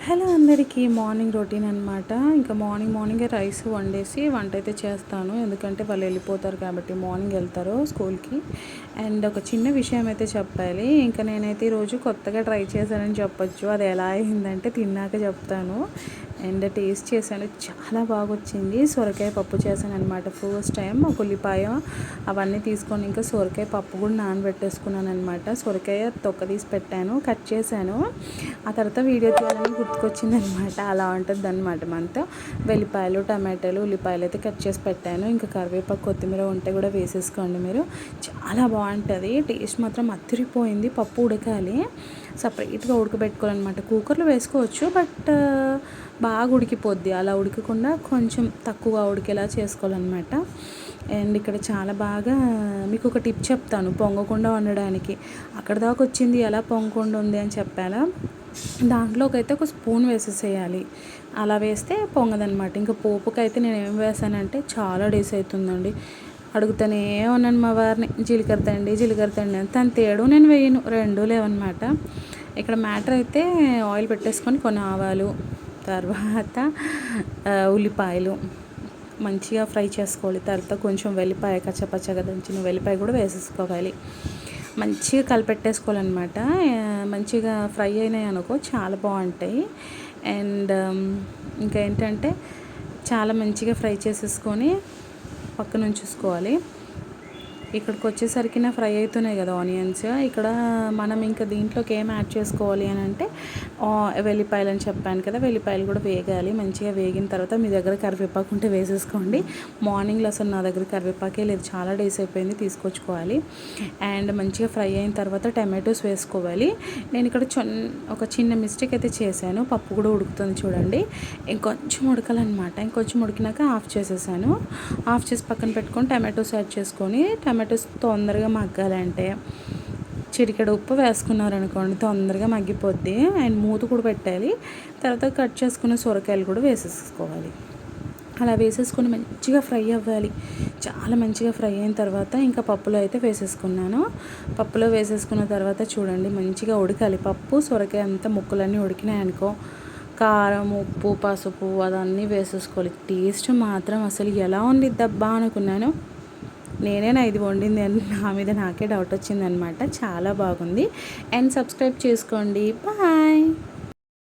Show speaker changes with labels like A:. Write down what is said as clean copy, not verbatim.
A: Hello అందరికీ morning routine అనమాట. ఇంకా మార్నింగే రైస్ వండేసి వంట అయితే చేస్తాను. ఎందుకంటే వాళ్ళు వెళ్ళిపోతారు కాబట్టి మార్నింగ్ వెళ్తారు స్కూల్కి. అండ్ ఒక చిన్న విషయం అయితే చెప్పాలి. ఇంకా నేనైతే ఈరోజు కొత్తగా ట్రై చేశానని చెప్పొచ్చు. అది ఎలా అయిందంటే తిన్నాక చెప్తాను. అండ్ టేస్ట్ చేశాను, చాలా బాగా వచ్చింది. సొరకాయ పప్పు చేశాను అనమాట ఫస్ట్ టైం. ఒక ఉల్లిపాయ అవన్నీ తీసుకొని ఇంకా సొరకాయ పప్పు కూడా నానబెట్టేసుకున్నాను అనమాట. సొరకాయ తొక్క తీసి పెట్టాను, కట్ చేశాను. ఆ తర్వాత వీడియో తీయాలని గుర్తుకొచ్చింది అనమాట. అలా ఉంటుంది అనమాట మనతో. వెల్లిపాయలు, టమాటాలు, ఉల్లిపాయలు అయితే కట్ చేసి పెట్టాను. ఇంకా కరివేపాకు, కొత్తిమీర ఉంటే కూడా వేసేసుకోండి మీరు. చాలా బాగుంటుంది. టేస్ట్ మాత్రం అదిరిపోయింది. పప్పు ఉడకాలి, సపరేట్గా ఉడకబెట్టుకోవాలన్నమాట. కుక్కర్లో వేసుకోవచ్చు, బట్ బాగా ఉడికిపోద్ది. అలా ఉడకకుండా కొంచెం తక్కువ ఉడికేలా చేసుకోవాలన్నమాట. అండ్ ఇక్కడ చాలా బాగా మీకు ఒక టిప్ చెప్తాను పొంగకుండా ఉండడానికి. అక్కడ దాకా వచ్చింది, ఎలా పొంగకుండా ఉంది అని చెప్పాలా. దాంట్లోకి అయితే ఒక స్పూన్ వేసేసేయాలి. అలా వేస్తే పొంగదనమాట. ఇంకా పోపుకైతే నేను ఏం వేసానంటే, చాలా డేస్ అవుతుందండి అడుగుతానే ఉన్నాను మా వారిని, జీలకర్ర తండి అని. తను తేడు, నేను వేయను, రెండూ లేవన్నమాట. ఇక్కడ మ్యాటర్ అయితే ఆయిల్ పెట్టేసుకొని కొన్ని ఆవాలు, తర్వాత ఉల్లిపాయలు మంచిగా ఫ్రై చేసుకోవాలి. తర్వాత కొంచెం వెల్లిపాయ, కచ్చపచ్చగా దంచిన వెల్లిపాయ కూడా వేసేసుకోవాలి. మంచిగా కలిపెట్టేసుకోవాలన్నమాట. మంచిగా ఫ్రై అయినాయి అనుకో చాలా బాగుంటాయి. అండ్ ఇంకా ఏంటంటే చాలా మంచిగా ఫ్రై చేసేసుకొని పక్కన ఉంచేసుకోవాలి. ఇక్కడికి వచ్చేసరికి నా ఫ్రై అవుతున్నాయి కదా ఆనియన్స్. ఇక్కడ మనం ఇంకా దీంట్లోకి ఏం యాడ్ చేసుకోవాలి అని అంటే, వెల్లిపాయలు అని చెప్పాను కదా, వెల్లిపాయలు కూడా వేగాలి. మంచిగా వేగిన తర్వాత మీ దగ్గర కరివేపాకు ఉంటే వేసేసుకోండి. మార్నింగ్లో అసలు నా దగ్గర కరివేపాకే లేదు, చాలా డేస్ అయిపోయింది, తీసుకొచ్చుకోవాలి. అండ్ మంచిగా ఫ్రై అయిన తర్వాత టమాటోస్ వేసుకోవాలి. నేను ఇక్కడ ఒక చిన్న మిస్టేక్ అయితే చేశాను. పప్పు కూడా ఉడుకుతుంది చూడండి. ఇంకొంచెం ఉడకాలన్నమాట. ఇంకొంచెం ఉడికినాక ఆఫ్ చేసేసాను. ఆఫ్ చేసి పక్కన పెట్టుకొని టమాటోస్ యాడ్ చేసుకొని, టమాటోస్ తొందరగా మగ్గాలంటే చిటికెడు ఉప్పు వేసుకున్నారనుకోండి తొందరగా మగ్గిపోద్ది. అండ్ మూత కూడా పెట్టాలి. తర్వాత కట్ చేసుకున్న సొరకాయలు కూడా వేసేసుకోవాలి. అలా వేసేసుకొని మంచిగా ఫ్రై అవ్వాలి. చాలా మంచిగా ఫ్రై అయిన తర్వాత ఇంకా పప్పులో అయితే వేసేసుకున్నాను. పప్పులో వేసేసుకున్న తర్వాత చూడండి మంచిగా ఉడకాలి. పప్పు సొరకాయ అంతా ముక్కలన్నీ ఉడికినాయి అనుకో, కారం, ఉప్పు, పసుపు అదన్నీ వేసేసుకోవాలి. టేస్ట్ మాత్రం అసలు ఎలా ఉండిద్దబ్బా అనుకున్నాను. నేనేనా ఇది వండింది అని నా మీద నాకే డౌట్ వచ్చిందనమాట. చాలా బాగుంది. అండ్ సబ్స్క్రైబ్ చేసుకోండి. బాయ్.